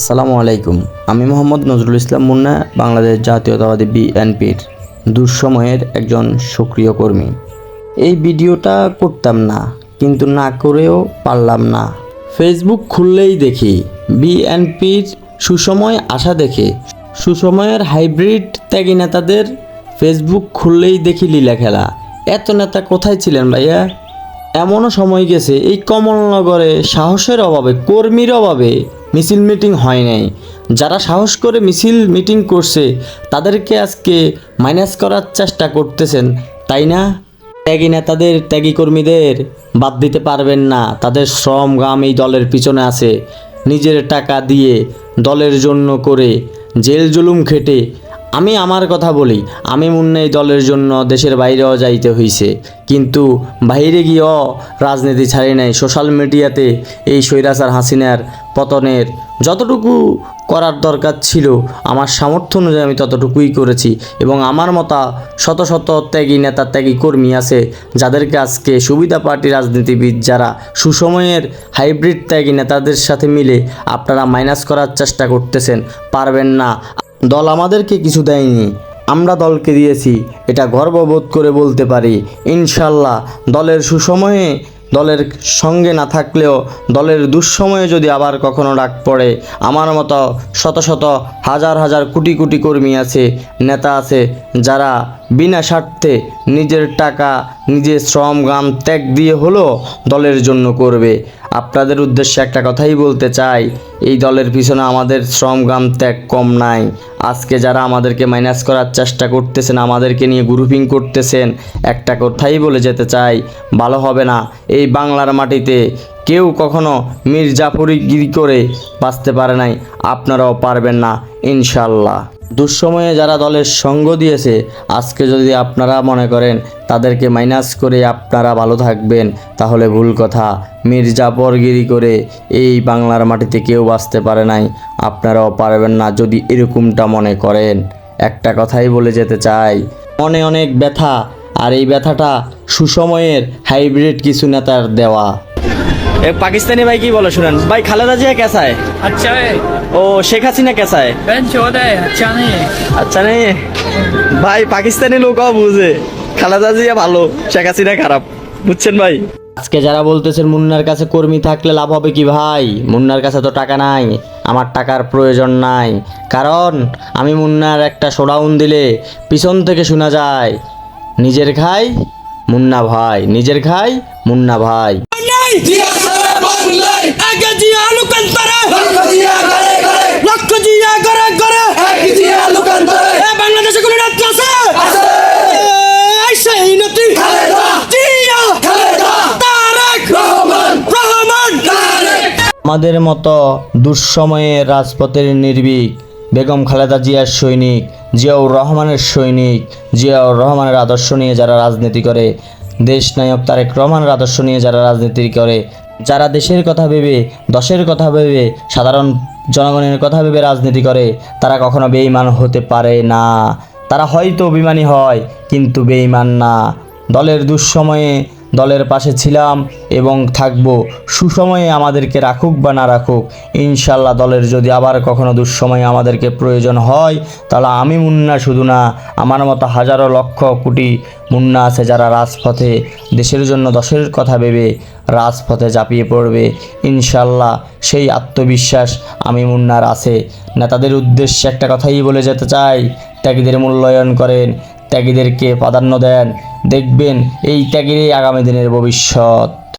আসসালামু আলাইকুম। আমি মোহাম্মদ নজরুল ইসলাম মুন্না, বাংলাদেশ জাতীয়তাবাদী বিএনপির দুঃসময়ের একজন সক্রিয় কর্মী। এই ভিডিওটা করতাম না, কিন্তু না করেও পারলাম না। ফেসবুক খুললেই দেখি বিএনপির সুসময় আসা দেখে সুসময়ের হাইব্রিড ত্যাগী নেতাদের ফেসবুক খুললেই দেখি লীলা খেলা। এত নেতা কোথায় ছিলেন ভাইয়া? এমনও সময় গেছে এই কমলনগরে সাহসের অভাবে, কর্মীর অভাবে মিছিল মিটিং হয় নাই। যারা সাহস করে মিছিল মিটিং করছে তাদেরকে আজকে মাইনাস করার চেষ্টা করতেছেন, তাই না? ত্যাগী নেতাদের, ত্যাগী কর্মীদের বাদ দিতে পারবেন না। তাদের শ্রম ঘাম এই দলের পিছনে আছে। নিজের টাকা দিয়ে দলের জন্য করে জেল জুলুম খেটে, আমি আমার কথা বলি, আমি মুন্না এই দলের জন্য দেশের বাইরেও যাইতে হইছে, কিন্তু বাইরে গিয়েও রাজনীতি ছাড়ি নাই। সোশ্যাল মিডিয়াতে এই স্বৈরাচার হাসিনার পতনের যতটুকু করার দরকার ছিল আমার সামর্থ্য অনুযায়ী আমি ততটুকুই করেছি। এবং আমার মতো শত শত ত্যাগী নেতা, ত্যাগী কর্মী আছে যাদেরকে আজকে সুবিধা পার্টি রাজনীতিবিদ যারা সুসময়ের হাইব্রিড ত্যাগী নেতাদের সাথে মিলে আপনারা মাইনাস করার চেষ্টা করতেছেন। পারবেন না। দল আমাদেরকে কিছু দেয়নি, আমরা দলকে দিয়েছি, এটা গর্ববোধ করে বলতে পারি। ইনশাল্লাহ দলের সুসময়ে, দলের সঙ্গে না থাকলেও দলের দুঃসময়ে যদি আবার কখনো ডাক পড়ে, আমার মতো শত শত হাজার হাজার কোটি কোটি কর্মী আছে, নেতা আছে যারা বিনা স্বার্থে নিজের টাকা, নিজের শ্রম ঘাম ত্যাগ দিয়ে হলো দলের জন্য করবে। আপনাদের উদ্দেশ্যে একটা কথাই বলতে চাই, এই দলের পিছনে আমাদের শ্রম ঘাম ত্যাগ কম নাই। আজকে যারা আমাদেরকে মাইনাস করার চেষ্টা করতেছেন, আমাদেরকে নিয়ে গ্রুপিং করতেছেন, একটা কথাই বলে যেতে চাই, ভালো হবে না। এই বাংলার মাটিতে কেউ কখনো মির্জাফরিগিরি করে বাঁচতে পারে নাই, আপনারাও পারবেন না ইনশাল্লাহ। দুঃসময়ে যারা দলের সঙ্গ দিয়েছে, আজকে যদি আপনারা মনে করেন তাদেরকে মাইনাস করে আপনারা ভালো থাকবেন, তাহলে ভুল কথা। মির্জাফরগিরি করে এই বাংলার মাটিতে কেউ বাঁচতে পারে নাই, আপনারাও পারবেন না যদি এরকমটা মনে করেন। একটা কথাই বলে যেতে চাই, মনে অনেক ব্যথা, আর এই ব্যথাটা সুসময়ের হাইব্রিড কিছু নেতার দেওয়া। পাকিস্তানি ভাই কি বলে শুনেন ভাই? খালেদা জিয়া कैसा है? अच्छा है। ও শেখ হাসিনা कैसा है? चौदह है, अच्छा नहीं है। আচ্ছা নেই ভাই, পাকিস্তানি লোকও বুঝে খালেদা জিয়া ভালো, শেখ হাসিনা খারাপ, বুঝছেন ভাই? আজকে যারা বলতেছেন মুন্নার কাছে কর্মী থাকলে লাভ হবে কি ভাই? মুন্নার কাছে তো টাকা নাই, আমার টাকার প্রয়োজন নাই, কারণ আমি মুন্নার একটা শোডাউন দিলে পিছন থেকে শোনা যায়, নিজের খাই মুন্না ভাই, নিজের খাই মুন্না ভাই। আমাদের মতো দুঃসময়ে রাজপথের নির্ভীক বেগম খালেদা জিয়ার সৈনিক, জিয়াউর রহমানের সৈনিক, জিয়াউর রহমানের আদর্শ নিয়ে যারা রাজনীতি করে, দেশ নায়ক তারেক রহমানের আদর্শ নিয়ে যারা রাজনীতি করে, যারা দেশের কথা ভেবে, দশের কথা ভেবে, সাধারণ জনগণের কথা ভেবে রাজনীতি করে, তারা কখনো বেঈমান হতে পারে না। তারা হয়তো অভিমানী হয়, কিন্তু বেঈমান না। দলের দুঃসময়ে দলের পাশে ছিলাম এবং থাকব, সুসময়ে আমাদেরকে রাখুক বা না রাখুক, ইনশাল্লাহ দলের যদি আবার কখনো দুঃসময়ে আমাদেরকে প্রয়োজন হয়, তাহলে আমি মুন্না শুধু না, আমার মতো হাজারো লক্ষ কোটি মুন্না আছে যারা রাজপথে দেশের জন্য দশের কথা ভেবে রাজপথে ঝাঁপিয়ে পড়বে ইনশাল্লাহ। সেই আত্মবিশ্বাস আমি মুন্নার আছে। নেতাদের উদ্দেশ্যে একটা কথাই বলে যেতে চাই, ত্যাগীদের মূল্যায়ন করেন, ত্যাগীদেরকে প্রাধান্য দেন, দেখবেন এই ত্যাগীরই আগামী দিনের ভবিষ্যৎ।